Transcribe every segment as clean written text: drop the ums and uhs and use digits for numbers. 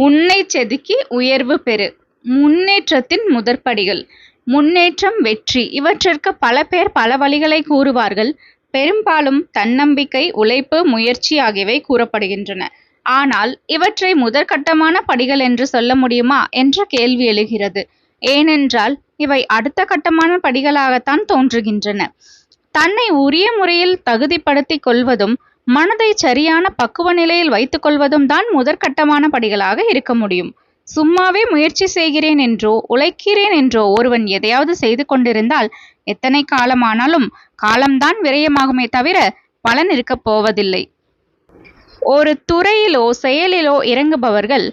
உன்னை செதுக்கி உயர்வு பெறு. முன்னேற்றத்தின் முதற்படிகள். முன்னேற்றம், வெற்றி இவற்றிற்கு பல பேர் பல வழிகளை கூறுவார்கள். பெரும்பாலும் தன்னம்பிக்கை, உழைப்பு, முயற்சி ஆகியவை கூறப்படுகின்றன. ஆனால் இவற்றை முதற்கட்டமான படிகள் என்று சொல்ல முடியுமா என்ற கேள்வி எழுகிறது. ஏனென்றால் இவை அடுத்த கட்டமான படிகளாகத்தான் தோன்றுகின்றன. தன்னை உரிய முறையில் தகுதிப்படுத்திக் கொள்வதும் மனதை சரியான பக்குவ நிலையில் வைத்துக் கொள்வதும் தான் முதற்கட்டமான படிகளாக இருக்க முடியும். சும்மாவே முயற்சி செய்கிறேன் என்றோ உழைக்கிறேன் என்றோ ஒருவன் எதையாவது செய்து கொண்டிருந்தால் எத்தனை காலமானாலும் காலம்தான் விரயமாகுமே தவிர பலன் இருக்கப் போவதில்லை. ஒரு துறையிலோ செயலிலோ இறங்குபவர்கள்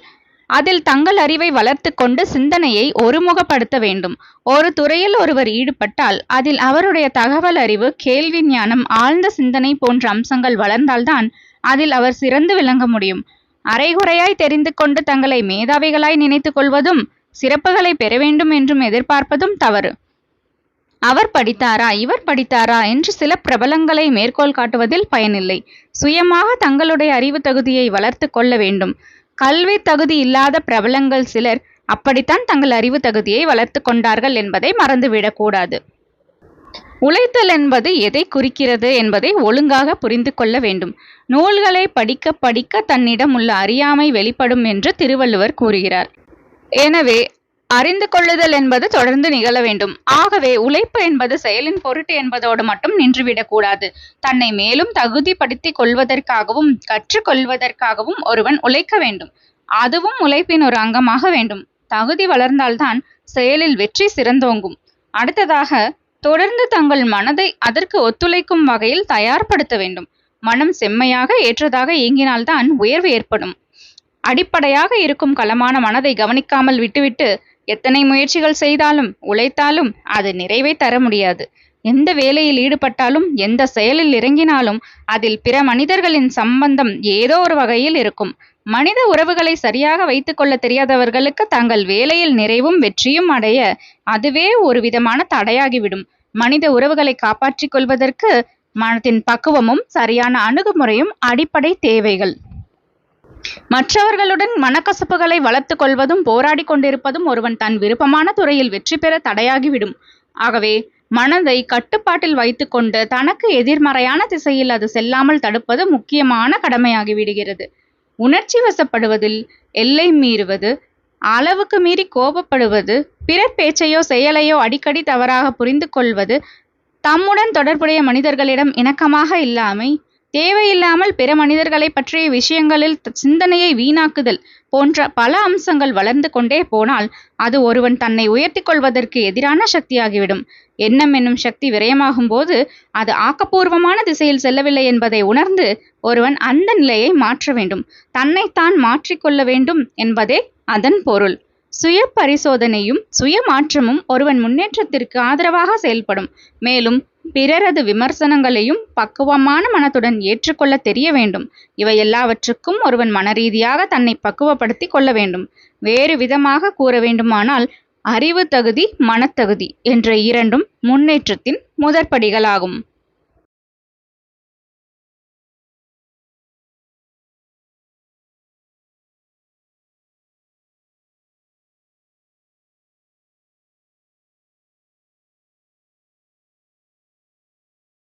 அதில் தங்கள் அறிவை வளர்த்து கொண்டு சிந்தனையை ஒருமுகப்படுத்த வேண்டும். ஒரு துறையில் ஒருவர் ஈடுபட்டால் அதில் அவருடைய தகவல் அறிவு, கேள்வி ஞானம், ஆழ்ந்த சிந்தனை போன்ற அம்சங்கள் வளர்ந்தால்தான் அதில் அவர் சிறந்து விளங்க முடியும். அரைகுறையாய் தெரிந்து கொண்டு தங்களை மேதாவிகளாய் நினைத்து கொள்வதும் சிறப்புகளை பெற வேண்டும் என்றும் எதிர்பார்ப்பதும் தவறு. அவர் படித்தாரா, இவர் படித்தாரா என்று சில பிரபலங்களை மேற்கோள் காட்டுவதில் பயனில்லை. சுயமாக தங்களுடைய அறிவு தகுதியை வளர்த்து கொள்ள வேண்டும். கல்வி தகுதி இல்லாத பிரபலங்கள் சிலர் அப்படித்தான் தங்கள் அறிவு தகுதியை வளர்த்து கொண்டார்கள் என்பதை மறந்துவிடக்கூடாது. உழைத்தல் என்பது எதை குறிக்கிறது என்பதை ஒழுங்காக புரிந்து கொள்ள வேண்டும். நூல்களை படிக்க படிக்க தன்னிடம் உள்ள அறியாமை வெளிப்படும் என்று திருவள்ளுவர் கூறுகிறார். எனவே அறிந்து கொள்ளுதல் என்பது தொடர்ந்து நிகழ வேண்டும். ஆகவே உழைப்பு என்பது செயலின் பொருட்டு என்பதோடு மட்டும் நின்றுவிடக்கூடாது. தன்னை மேலும் தகுதிப்படுத்திக் கொள்வதற்காகவும் கற்றுக்கொள்வதற்காகவும் ஒருவன் உழைக்க வேண்டும். அதுவும் உழைப்பின் ஒரு அங்கமாக வேண்டும். தகுதி வளர்ந்தால்தான் செயலில் வெற்றி சிறந்தோங்கும். அடுத்ததாக, தொடர்ந்து தங்கள் மனதை அதற்கு ஒத்துழைக்கும் வகையில் தயார்படுத்த வேண்டும். மனம் செம்மையாக ஏற்றதாக இயங்கினால்தான் உயர்வு ஏற்படும். அடிப்படையாக இருக்கும் களமான மனதை கவனிக்காமல் விட்டுவிட்டு எத்தனை முயற்சிகள் செய்தாலும் உழைத்தாலும் அது நிறைவை தர முடியாது. எந்த வேலையில் ஈடுபட்டாலும் எந்த செயலில் இறங்கினாலும் அதில் பிற மனிதர்களின் சம்பந்தம் ஏதோ ஒரு வகையில் இருக்கும். மனித உறவுகளை சரியாக வைத்துக் கொள்ள தெரியாதவர்களுக்கு தங்கள் வேலையில் நிறைவும் வெற்றியும் அடைய அதுவே ஒரு விதமான தடையாகிவிடும். மனித உறவுகளை காப்பாற்றிக் கொள்வதற்கு மனத்தின் பக்குவமும் சரியான அணுகுமுறையும் அடிப்படை தேவைகள். மற்றவர்களுடன் மனக்கசப்புகளை வளர்த்து கொள்வதும் போராடி கொண்டிருப்பதும் ஒருவன் தன் விருப்பமான துறையில் வெற்றி பெற தடையாகிவிடும். ஆகவே மனதை கட்டுப்பாட்டில் வைத்துக்கொண்டு தனக்கு எதிர்மறையான திசையில் அது செல்லாமல் தடுப்பது முக்கியமான கடமையாகிவிடுகிறது. உணர்ச்சி வசப்படுவதில் எல்லை மீறுவது, அளவுக்கு மீறி கோபப்படுவது, பிறர் பேச்சையோ செயலையோ அடிக்கடி தவறாக புரிந்து கொள்வது, தம்முடன் தொடர்புடைய மனிதர்களிடம் இணக்கமாக இல்லாமை, தேவையில்லாமல் பிற மனிதர்களை பற்றிய விஷயங்களில் சிந்தனையை வீணாக்குதல் போன்ற பல அம்சங்கள் வளர்ந்து கொண்டே போனால் அது ஒருவன் தன்னை உயர்த்தி கொள்வதற்கு எதிரான சக்தியாகிவிடும். எண்ணம் என்னும் சக்தி விரயமாகும் போது அது ஆக்கப்பூர்வமான திசையில் செல்லவில்லை என்பதை உணர்ந்து ஒருவன் அந்த நிலையை மாற்ற வேண்டும். தன்னைத்தான் மாற்றிக்கொள்ள வேண்டும் என்பதே அதன் பொருள். சுய பரிசோதனையும் சுய மாற்றமும் ஒருவன் முன்னேற்றத்திற்கு ஆதரவாக செயல்படும். மேலும் பிறரது விமர்சனங்களையும் பக்குவமான மனத்துடன் ஏற்றுக்கொள்ள தெரிய வேண்டும். இவை எல்லாவற்றுக்கும் ஒருவன் மனரீதியாக தன்னை பக்குவப்படுத்தி கொள்ள வேண்டும். வேறு விதமாக கூற வேண்டுமானால் அறிவு தகுதி, மனத்தகுதி என்ற இரண்டும் முன்னேற்றத்தின் முதற்படிகளாகும்.